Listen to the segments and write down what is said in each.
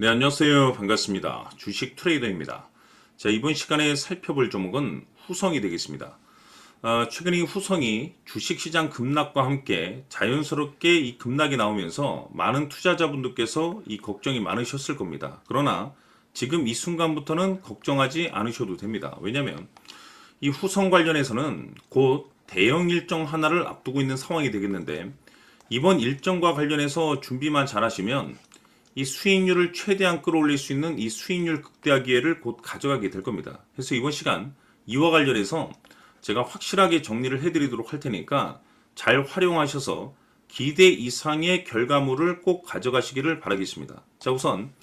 네, 안녕하세요. 반갑습니다. 주식 트레이더입니다. 자, 이번 시간에 살펴볼 종목은 후성이 되겠습니다. 최근 이 후성이 주식시장 급락과 함께 자연스럽게 이 급락이 나오면서 많은 투자자분들께서 이 걱정이 많으셨을 겁니다. 그러나 지금 이 순간부터는 걱정하지 않으셔도 됩니다. 왜냐하면 이 후성 관련해서는 곧 대형 일정 하나를 앞두고 있는 상황이 되겠는데, 이번 일정과 관련해서 준비만 잘 하시면 이 수익률을 최대한 끌어올릴 수 있는 이 수익률 극대화 기회를 곧 가져가게 될 겁니다. 그래서 이번 시간 이와 관련해서 제가 확실하게 정리를 해드리도록 할 테니까 잘 활용하셔서 기대 이상의 결과물을 꼭 가져가시기를 바라겠습니다. 자, 우선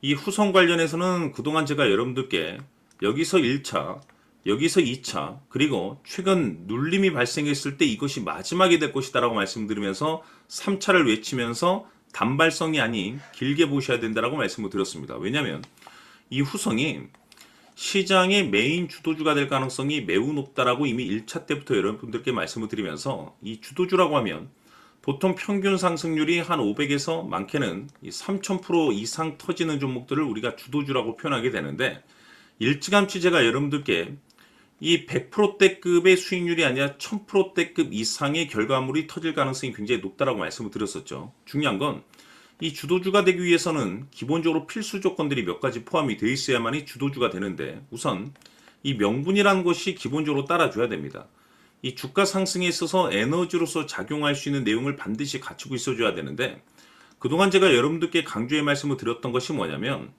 이 후성 관련해서는 그동안 제가 여러분들께 여기서 1차, 여기서 2차, 그리고 최근 눌림이 발생했을 때 이것이 마지막이 될 것이다 라고 말씀드리면서 3차를 외치면서 단발성이 아닌 길게 보셔야 된다라고 말씀을 드렸습니다. 왜냐하면 이 후성이 시장의 메인 주도주가 될 가능성이 매우 높다라고 이미 1차 때부터 여러분들께 말씀을 드리면서, 이 주도주라고 하면 보통 평균 상승률이 한 500에서 많게는 3000% 이상 터지는 종목들을 우리가 주도주라고 표현하게 되는데, 일찌감치 제가 여러분들께 이 100%대급의 수익률이 아니라 1000%대급 이상의 결과물이 터질 가능성이 굉장히 높다라고 말씀을 드렸었죠. 중요한 건 이 주도주가 되기 위해서는 기본적으로 필수 조건들이 몇 가지 포함이 되어 있어야만이 주도주가 되는데, 우선 이 명분이라는 것이 기본적으로 따라줘야 됩니다. 이 주가 상승에 있어서 에너지로서 작용할 수 있는 내용을 반드시 갖추고 있어줘야 되는데, 그동안 제가 여러분들께 강조의 말씀을 드렸던 것이 뭐냐면,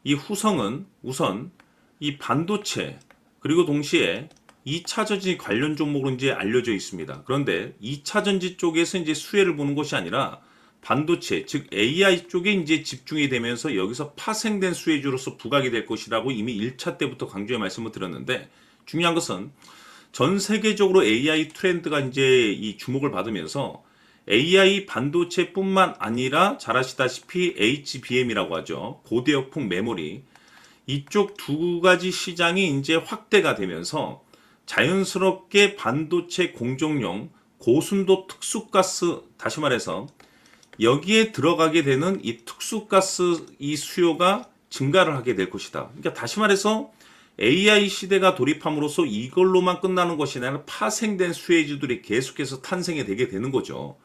이 후성은 우선 이 반도체 그리고 동시에 2차 전지 관련 종목으로 이제 알려져 있습니다. 그런데 2차 전지 쪽에서 이제 수혜를 보는 것이 아니라 반도체, 즉 AI 쪽에 이제 집중이 되면서 여기서 파생된 수혜주로서 부각이 될 것이라고 이미 1차 때부터 강조의 말씀을 드렸는데, 중요한 것은 전 세계적으로 AI 트렌드가 이제 이 주목을 받으면서 AI 반도체뿐만 아니라 잘 아시다시피 HBM이라고 하죠. 고대역폭 메모리, 이쪽 두 가지 시장이 이제 확대가 되면서 자연스럽게 반도체 공정용 고순도 특수가스, 다시 말해서 여기에 들어가게 되는 이 특수가스 이 수요가 증가를 하게 될 것이다. 그러니까 다시 말해서 AI 시대가 돌입함으로써 이걸로만 끝나는 것이 아니라 파생된 수혜주들이 계속해서 탄생이 되게 되는 거죠.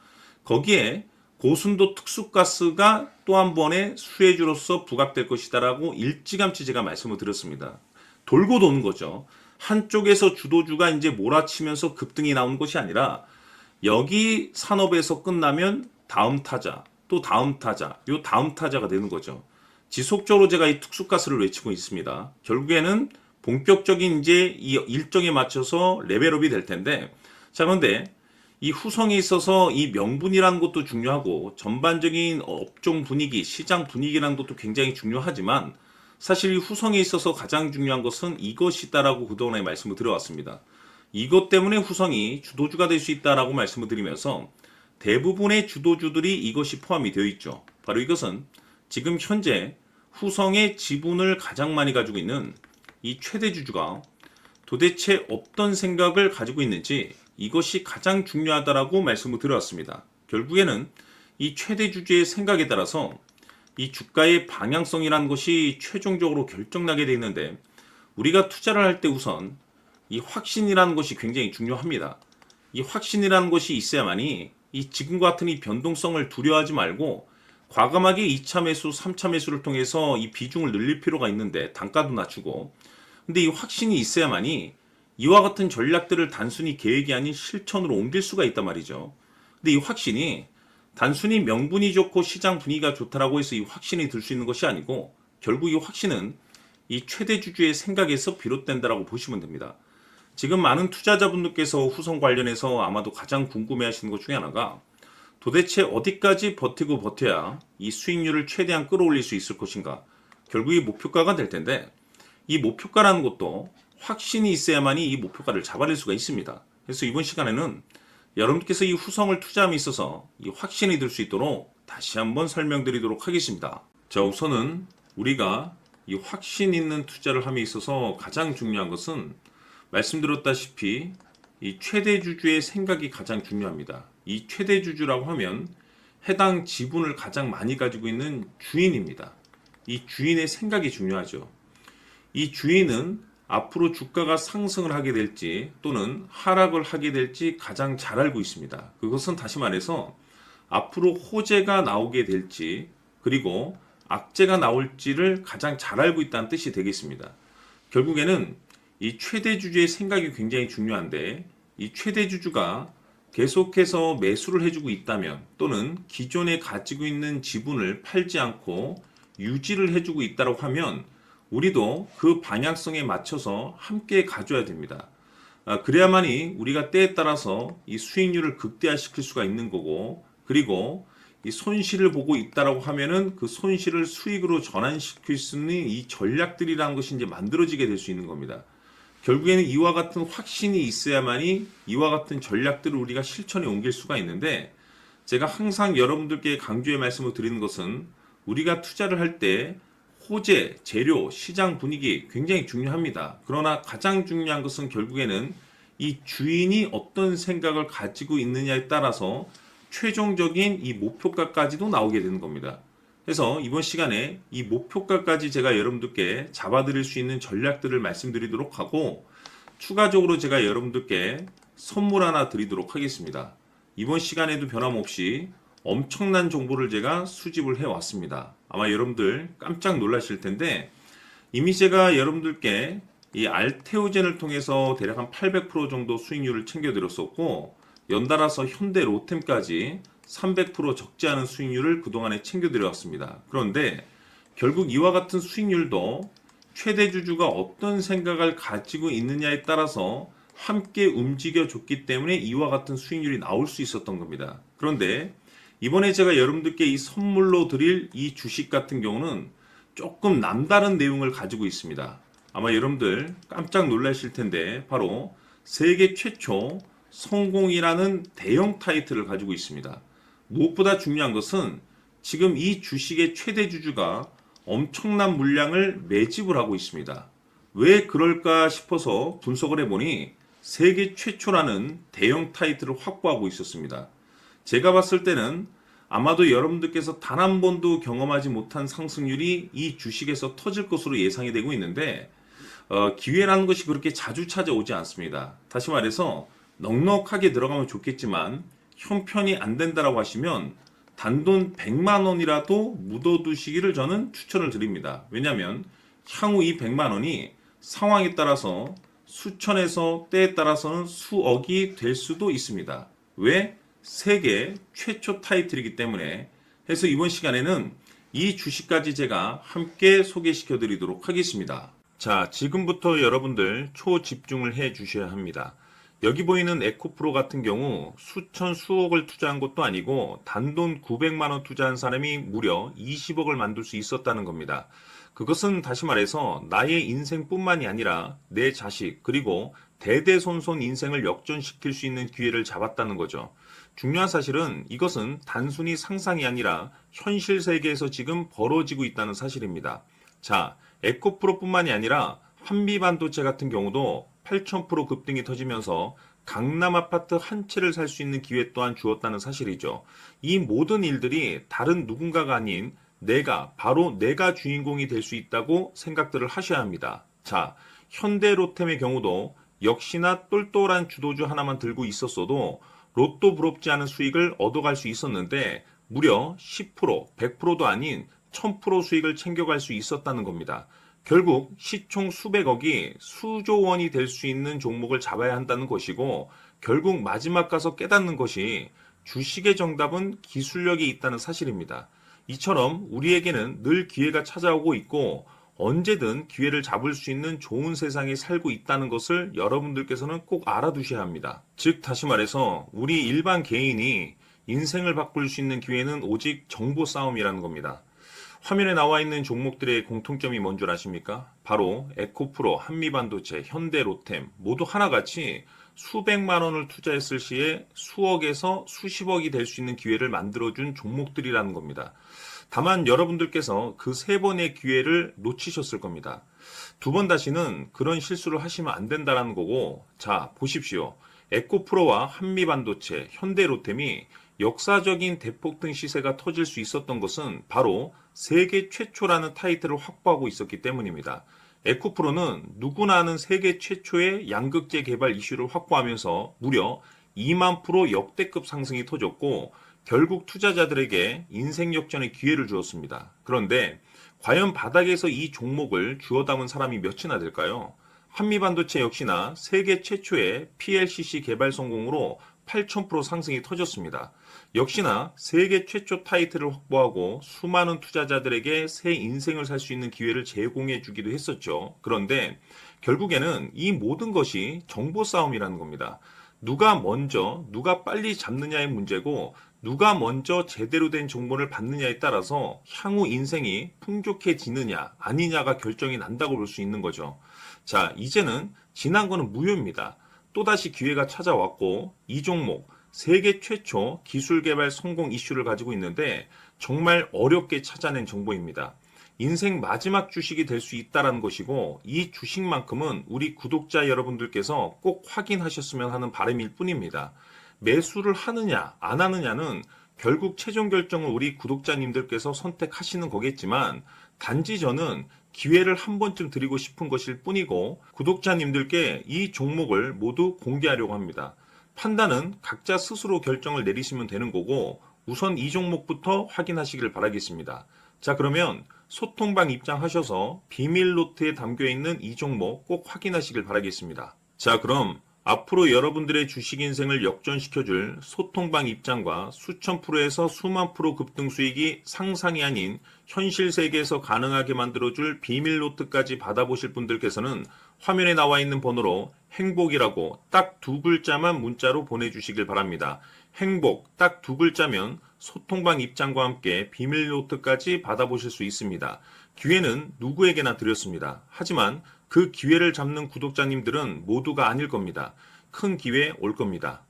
거기에 고순도 특수가스가 또 한 번의 수혜주로서 부각될 것이다라고 일찌감치 제가 말씀을 드렸습니다. 돌고 도는 거죠. 한쪽에서 주도주가 이제 몰아치면서 급등이 나오는 것이 아니라 여기 산업에서 끝나면 다음 타자, 또 다음 타자, 요 다음 타자가 되는 거죠. 지속적으로 제가 이 특수가스를 외치고 있습니다. 결국에는 본격적인 이제 이 일정에 맞춰서 레벨업이 될 텐데, 자, 그런데 이 후성에 있어서 이 명분이라는 것도 중요하고 전반적인 업종 분위기, 시장 분위기라는 것도 굉장히 중요하지만, 사실 이 후성에 있어서 가장 중요한 것은 이것이다라고 그동안에 말씀을 드려왔습니다. 이것 때문에 후성이 주도주가 될 수 있다라고 말씀을 드리면서 대부분의 주도주들이 이것이 포함이 되어 있죠. 바로 이것은 지금 현재 후성의 지분을 가장 많이 가지고 있는 이 최대주주가 도대체 어떤 생각을 가지고 있는지, 이것이 가장 중요하다라고 말씀을 드려왔습니다. 결국에는 이 최대주주의 생각에 따라서 이 주가의 방향성이라는 것이 최종적으로 결정나게 되어 있는데, 우리가 투자를 할 때 우선 이 확신이라는 것이 굉장히 중요합니다. 이 확신이라는 것이 있어야만이 이 지금과 같은 이 변동성을 두려워하지 말고 과감하게 2차 매수, 3차 매수를 통해서 이 비중을 늘릴 필요가 있는데, 단가도 낮추고, 근데 이 확신이 있어야만이 이와 같은 전략들을 단순히 계획이 아닌 실천으로 옮길 수가 있단 말이죠. 근데 이 확신이 단순히 명분이 좋고 시장 분위기가 좋다라고 해서 이 확신이 들 수 있는 것이 아니고, 결국 이 확신은 이 최대주주의 생각에서 비롯된다라고 보시면 됩니다. 지금 많은 투자자분들께서 후성 관련해서 아마도 가장 궁금해하시는 것 중에 하나가, 도대체 어디까지 버티고 버텨야 이 수익률을 최대한 끌어올릴 수 있을 것인가. 결국 이 목표가가 될 텐데, 이 목표가라는 것도 확신이 있어야만이 이 목표가를 잡아낼 수가 있습니다. 그래서 이번 시간에는 여러분께서 이 후성을 투자함에 있어서 이 확신이 들 수 있도록 다시 한번 설명드리도록 하겠습니다. 자, 우선은 우리가 이 확신 있는 투자를 함에 있어서 가장 중요한 것은 말씀드렸다시피 이 최대주주의 생각이 가장 중요합니다. 이 최대주주라고 하면 해당 지분을 가장 많이 가지고 있는 주인입니다. 이 주인의 생각이 중요하죠. 이 주인은 앞으로 주가가 상승을 하게 될지 또는 하락을 하게 될지 가장 잘 알고 있습니다. 그것은 다시 말해서 앞으로 호재가 나오게 될지 그리고 악재가 나올지를 가장 잘 알고 있다는 뜻이 되겠습니다. 결국에는 이 최대 주주의 생각이 굉장히 중요한데 이 최대 주주가 계속해서 매수를 해주고 있다면 또는 기존에 가지고 있는 지분을 팔지 않고 유지를 해주고 있다고 하면 우리도 그 방향성에 맞춰서 함께 가져야 됩니다. 그래야만이 우리가 때에 따라서 이 수익률을 극대화시킬 수가 있는 거고 그리고 이 손실을 보고 있다라고 하면은 그 손실을 수익으로 전환시킬 수 있는 이 전략들이라는 것이 이제 만들어지게 될 수 있는 겁니다. 결국에는 이와 같은 확신이 있어야만이 이와 같은 전략들을 우리가 실천에 옮길 수가 있는데 제가 항상 여러분들께 강조의 말씀을 드리는 것은 우리가 투자를 할 때 호재, 재료, 시장 분위기 굉장히 중요합니다. 그러나 가장 중요한 것은 결국에는 이 주인이 어떤 생각을 가지고 있느냐에 따라서 최종적인 이 목표가까지도 나오게 되는 겁니다. 그래서 이번 시간에 이 목표가까지 제가 여러분들께 잡아드릴 수 있는 전략들을 말씀드리도록 하고 추가적으로 제가 여러분들께 선물 하나 드리도록 하겠습니다. 이번 시간에도 변함없이 엄청난 정보를 제가 수집을 해왔습니다. 아마 여러분들 깜짝 놀라실 텐데 이미 제가 여러분들께 이 알테오젠을 통해서 대략 한 800% 정도 수익률을 챙겨드렸었고 연달아서 현대 로템까지 300% 적지 않은 수익률을 그동안에 챙겨드려왔습니다. 그런데 결국 이와 같은 수익률도 최대 주주가 어떤 생각을 가지고 있느냐에 따라서 함께 움직여줬기 때문에 이와 같은 수익률이 나올 수 있었던 겁니다. 그런데 이번에 제가 여러분들께 이 선물로 드릴 이 주식 같은 경우는 조금 남다른 내용을 가지고 있습니다. 아마 여러분들 깜짝 놀라실 텐데 바로 세계 최초 성공이라는 대형 타이틀을 가지고 있습니다. 무엇보다 중요한 것은 지금 이 주식의 최대 주주가 엄청난 물량을 매집을 하고 있습니다. 왜 그럴까 싶어서 분석을 해보니 세계 최초라는 대형 타이틀을 확보하고 있었습니다. 제가 봤을 때는 아마도 여러분들께서 단 한 번도 경험하지 못한 상승률이 이 주식에서 터질 것으로 예상이 되고 있는데 기회라는 것이 그렇게 자주 찾아오지 않습니다. 다시 말해서 넉넉하게 들어가면 좋겠지만 형편이 안 된다라고 하시면 단돈 100만 원이라도 묻어두시기를 저는 추천을 드립니다. 왜냐하면 향후 이 100만 원이 상황에 따라서 수천에서 때에 따라서는 수억이 될 수도 있습니다. 왜? 세계 최초 타이틀이기 때문에. 해서 이번 시간에는 이 주식까지 제가 함께 소개시켜 드리도록 하겠습니다. 자, 지금부터 여러분들 초집중을 해 주셔야 합니다. 여기 보이는 에코프로 같은 경우 수천 수억을 투자한 것도 아니고 단돈 900만 원 투자한 사람이 무려 20억을 만들 수 있었다는 겁니다. 그것은 다시 말해서 나의 인생뿐만이 아니라 내 자식 그리고 대대손손 인생을 역전시킬 수 있는 기회를 잡았다는 거죠. 중요한 사실은 이것은 단순히 상상이 아니라 현실 세계에서 지금 벌어지고 있다는 사실입니다. 자, 에코프로뿐만이 아니라 한미반도체 같은 경우도 8,000% 급등이 터지면서 강남 아파트 한 채를 살 수 있는 기회 또한 주었다는 사실이죠. 이 모든 일들이 다른 누군가가 아닌 바로 내가 주인공이 될 수 있다고 생각들을 하셔야 합니다. 자, 현대로템의 경우도 역시나 똘똘한 주도주 하나만 들고 있었어도 로또 부럽지 않은 수익을 얻어갈 수 있었는데 무려 10%, 100%도 아닌 1000% 수익을 챙겨갈 수 있었다는 겁니다. 결국 시총 수백억이 수조 원이 될 수 있는 종목을 잡아야 한다는 것이고 결국 마지막 가서 깨닫는 것이 주식의 정답은 기술력이 있다는 사실입니다. 이처럼 우리에게는 늘 기회가 찾아오고 있고 언제든 기회를 잡을 수 있는 좋은 세상에 살고 있다는 것을 여러분들께서는 꼭 알아두셔야 합니다. 즉 다시 말해서 우리 일반 개인이 인생을 바꿀 수 있는 기회는 오직 정보 싸움이라는 겁니다. 화면에 나와 있는 종목들의 공통점이 뭔 줄 아십니까? 바로 에코프로, 한미반도체, 현대로템 모두 하나같이 수백만 원을 투자했을 시에 수억에서 수십억이 될 수 있는 기회를 만들어준 종목들이라는 겁니다. 다만 여러분들께서 그 세 번의 기회를 놓치셨을 겁니다. 두 번 다시는 그런 실수를 하시면 안 된다는 거고 자 보십시오. 에코프로와 한미반도체, 현대로템이 역사적인 대폭등 시세가 터질 수 있었던 것은 바로 세계 최초라는 타이틀을 확보하고 있었기 때문입니다. 에코프로는 누구나 아는 세계 최초의 양극재 개발 이슈를 확보하면서 무려 2만 프로 역대급 상승이 터졌고 결국 투자자들에게 인생 역전의 기회를 주었습니다. 그런데 과연 바닥에서 이 종목을 주워 담은 사람이 몇이나 될까요? 한미반도체 역시나 세계 최초의 PLCC 개발 성공으로 8,000% 상승이 터졌습니다. 역시나 세계 최초 타이틀을 확보하고 수많은 투자자들에게 새 인생을 살 수 있는 기회를 제공해 주기도 했었죠. 그런데 결국에는 이 모든 것이 정보 싸움이라는 겁니다. 누가 먼저, 누가 빨리 잡느냐의 문제고 누가 먼저 제대로 된 정보를 받느냐에 따라서 향후 인생이 풍족해지느냐 아니냐가 결정이 난다고 볼 수 있는 거죠. 자, 이제는 지난 거는 무효입니다. 또다시 기회가 찾아왔고 이 종목 세계 최초 기술 개발 성공 이슈를 가지고 있는데 정말 어렵게 찾아낸 정보입니다. 인생 마지막 주식이 될 수 있다는 것이고 이 주식만큼은 우리 구독자 여러분들께서 꼭 확인하셨으면 하는 바람일 뿐입니다. 매수를 하느냐 안 하느냐는 결국 최종 결정을 우리 구독자님들께서 선택하시는 거겠지만 단지 저는 기회를 한 번쯤 드리고 싶은 것일 뿐이고 구독자님들께 이 종목을 모두 공개하려고 합니다. 판단은 각자 스스로 결정을 내리시면 되는 거고 우선 이 종목부터 확인하시길 바라겠습니다. 자, 그러면 소통방 입장하셔서 비밀 노트에 담겨 있는 이 종목 꼭 확인하시길 바라겠습니다. 자, 그럼 앞으로 여러분들의 주식 인생을 역전시켜줄 소통방 입장과 수천 프로에서 수만 프로 급등 수익이 상상이 아닌 현실 세계에서 가능하게 만들어줄 비밀 노트까지 받아보실 분들께서는 화면에 나와 있는 번호로 행복이라고 딱 두 글자만 문자로 보내주시길 바랍니다. 행복 딱 두 글자면 소통방 입장과 함께 비밀 노트까지 받아보실 수 있습니다. 기회는 누구에게나 드렸습니다. 하지만 그 기회를 잡는 구독자님들은 모두가 아닐 겁니다. 큰 기회 올 겁니다.